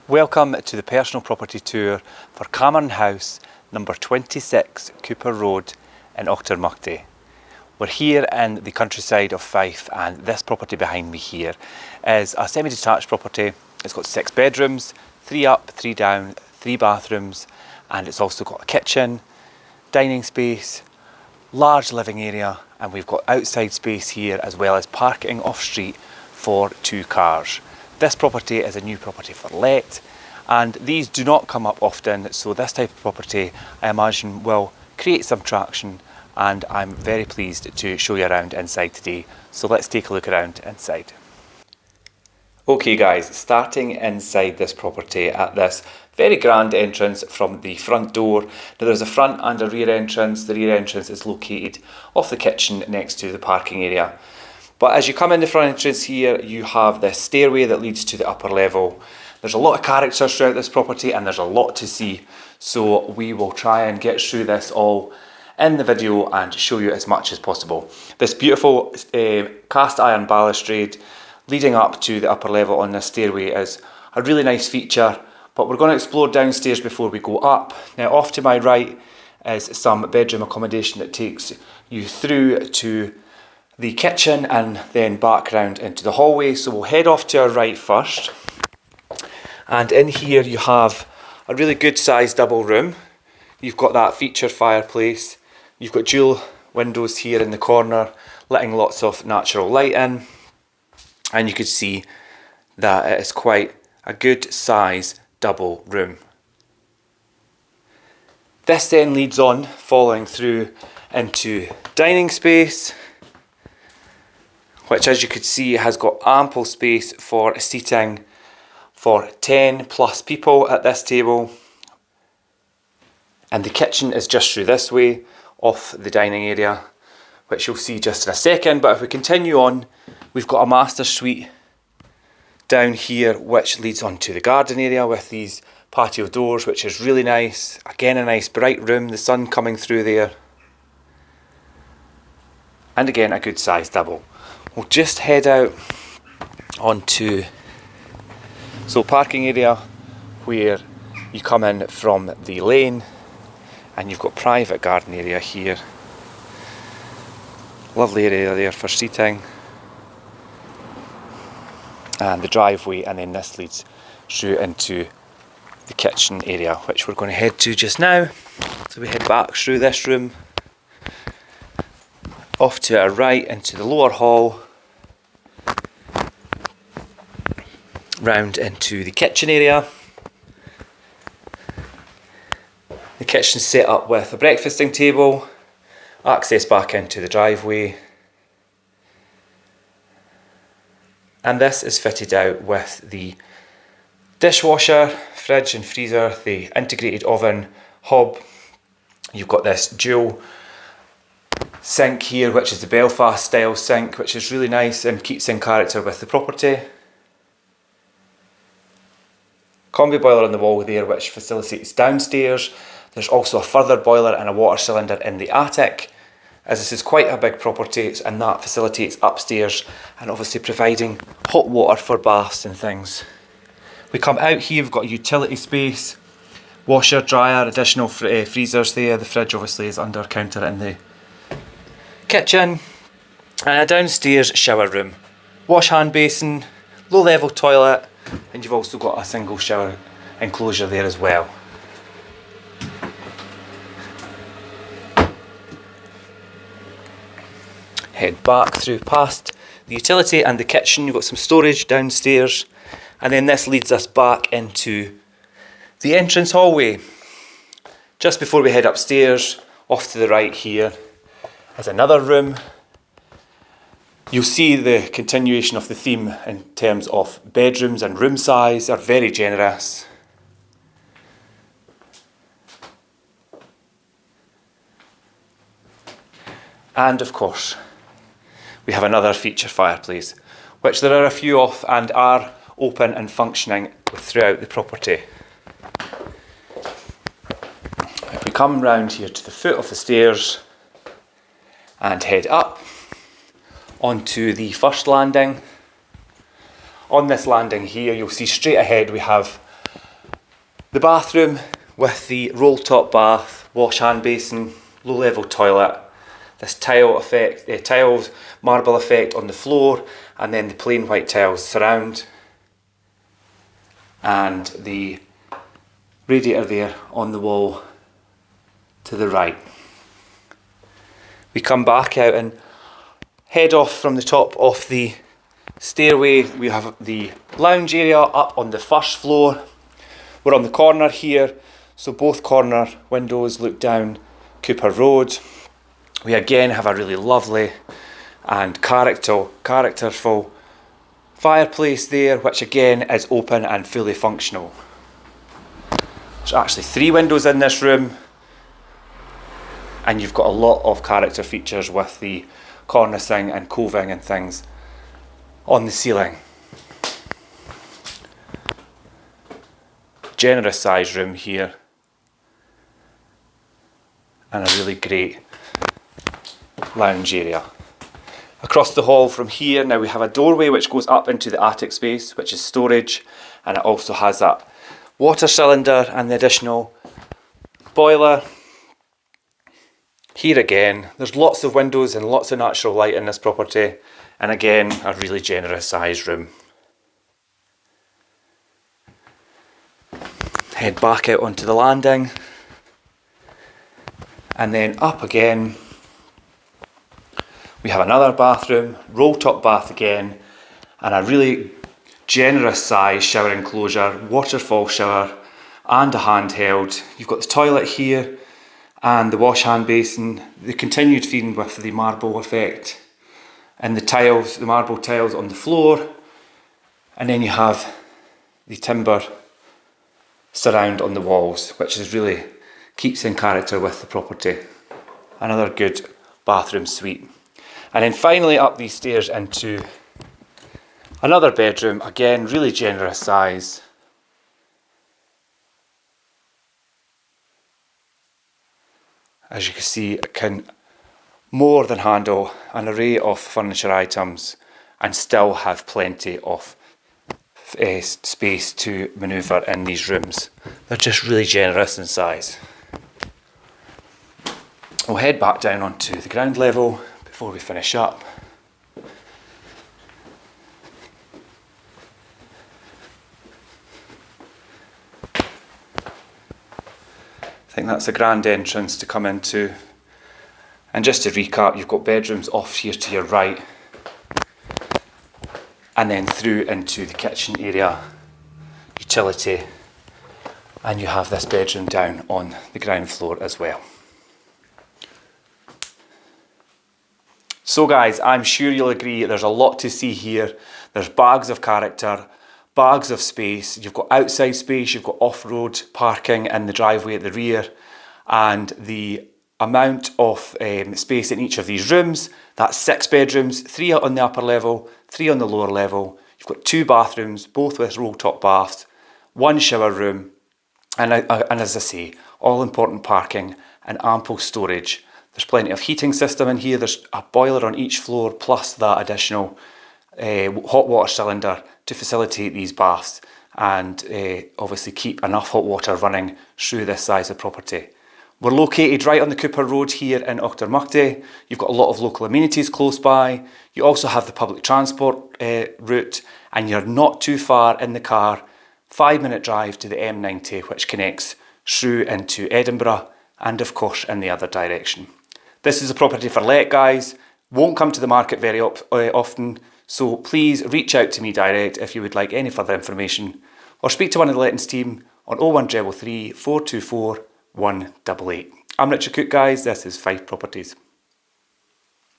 Welcome to the personal property tour for Cameron House, number 26 Cupar Road in Auchtermuchty. We're here in the countryside of Fife, and this property behind me here is a semi-detached property. It's got 6 bedrooms, 3 up, 3 down, 3 bathrooms, and it's also got a kitchen, dining space, large living area, and we've got outside space here as well as parking off street for 2 cars. This property is a new property for let, and these do not come up often, so this type of property I imagine will create some traction, and I'm very pleased to show you around inside today. So let's take a look around inside. Okay guys, starting inside this property at this very grand entrance from the front door. Now there's a front and a rear entrance. The rear entrance is located off the kitchen next to the parking area. But as you come in the front entrance here, you have this stairway that leads to the upper level. There's a lot of characters throughout this property and there's a lot to see. So we will try and get through this all in the video and show you as much as possible. This beautiful cast iron balustrade leading up to the upper level on this stairway is a really nice feature, but we're going to explore downstairs before we go up. Now off to my right is some bedroom accommodation that takes you through to the kitchen and then back round into the hallway. So we'll head off to our right first, and in here you have a really good sized double room. You've got that feature fireplace, you've got dual windows here in the corner letting lots of natural light in, and you can see that it is quite a good size double room. This then leads on, following through into dining space, which as you could see has got ample space for seating for 10 plus people at this table. And the kitchen is just through this way off the dining area, which you'll see just in a second. But if we continue on, we've got a master suite down here which leads on to the garden area with these patio doors, which is really nice. Again, a nice bright room, the sun coming through there. And again, a good size double. We'll just head out onto parking area where you come in from the lane, and you've got private garden area here. Lovely area there for seating, and the driveway, and then this leads through into the kitchen area, which we're going to head to just now. So we head back through this room, off to our right into the lower hall, round into the kitchen area. The kitchen's set up with a breakfasting table, access back into the driveway, and this is fitted out with the dishwasher, fridge and freezer, the integrated oven hob. You've got this dual sink here, which is the Belfast style sink, which is really nice and keeps in character with the property. Combi boiler on the wall there, which facilitates downstairs. There's also a further boiler and a water cylinder in the attic, as this is quite a big property, and that facilitates upstairs and obviously providing hot water for baths and things. We come out here, we've got a utility space, washer, dryer, additional freezers there. The fridge obviously is under counter in the kitchen, and a downstairs shower room, wash hand basin, low level toilet, and you've also got a single shower enclosure there as well. Head back through past the utility and the kitchen. You've got some storage downstairs, and then this leads us back into the entrance hallway. Just before we head upstairs, off to the right here is another room. You'll see the continuation of the theme in terms of bedrooms and room size are very generous. And of course, we have another feature fireplace, which there are a few of and are open and functioning throughout the property. If we come round here to the foot of the stairs and head up onto the first landing. On this landing here, you'll see straight ahead we have The bathroom with the roll top bath, wash hand basin, low level toilet, this tile effect, tiles, marble effect on the floor, and then the plain white tiles surround, and the radiator there on the wall to the right. We come back out and head off from the top of the stairway. We have the lounge area up on the first floor. We're on the corner here, so both corner windows look down Cupar Road. We again have a really lovely and characterful fireplace there, which again is open and fully functional. There's actually 3 windows in this room, and you've got a lot of character features with the cornicing and coving and things on the ceiling. Generous size room here, and a really great lounge area. Across the hall from here, now we have a doorway which goes up into the attic space, which is storage, and it also has that water cylinder and the additional boiler. Here again, there's lots of windows and lots of natural light in this property, and again, a really generous sized room. Head back out onto the landing, and then up again. We have another bathroom, roll top bath again, and a really generous size shower enclosure, waterfall shower, and a handheld. You've got the toilet here and the wash hand basin, the continued feeding with the marble effect, and the tiles, the marble tiles on the floor, and then you have the timber surround on the walls, which is really keeps in character with the property. Another good bathroom suite. And then finally up these stairs into another bedroom, again really generous size. As you can see, it can more than handle an array of furniture items and still have plenty of space to manoeuvre in these rooms. They're just really generous in size. We'll head back down onto the ground level before we finish up. I think that's a grand entrance to come into. And just to recap, you've got bedrooms off here to your right, and then through into the kitchen area, utility, and you have this bedroom down on the ground floor as well. So guys, I'm sure you'll agree there's a lot to see here. There's bags of character, bags of space. You've got outside space, you've got off-road parking in the driveway at the rear, and the amount of space in each of these rooms, that's 6 bedrooms, 3 on the upper level, 3 on the lower level. You've got 2 bathrooms, both with roll top baths, 1 shower room, and as I say, all important parking and ample storage. There's plenty of heating system in here. There's a boiler on each floor, plus that additional hot water cylinder to facilitate these baths and obviously keep enough hot water running through this size of property. We're located right on the Cupar Road here in Auchtermuchty. You've got a lot of local amenities close by. You also have the public transport route, and you're not too far in the car. 5-minute drive to the M90, which connects through into Edinburgh and of course in the other direction. This is a property for let, guys. Won't come to the market very often, so please reach out to me direct if you would like any further information, or speak to one of the lettings team on 01333 424 188. I'm Richard Cook, guys. This is Fife Properties.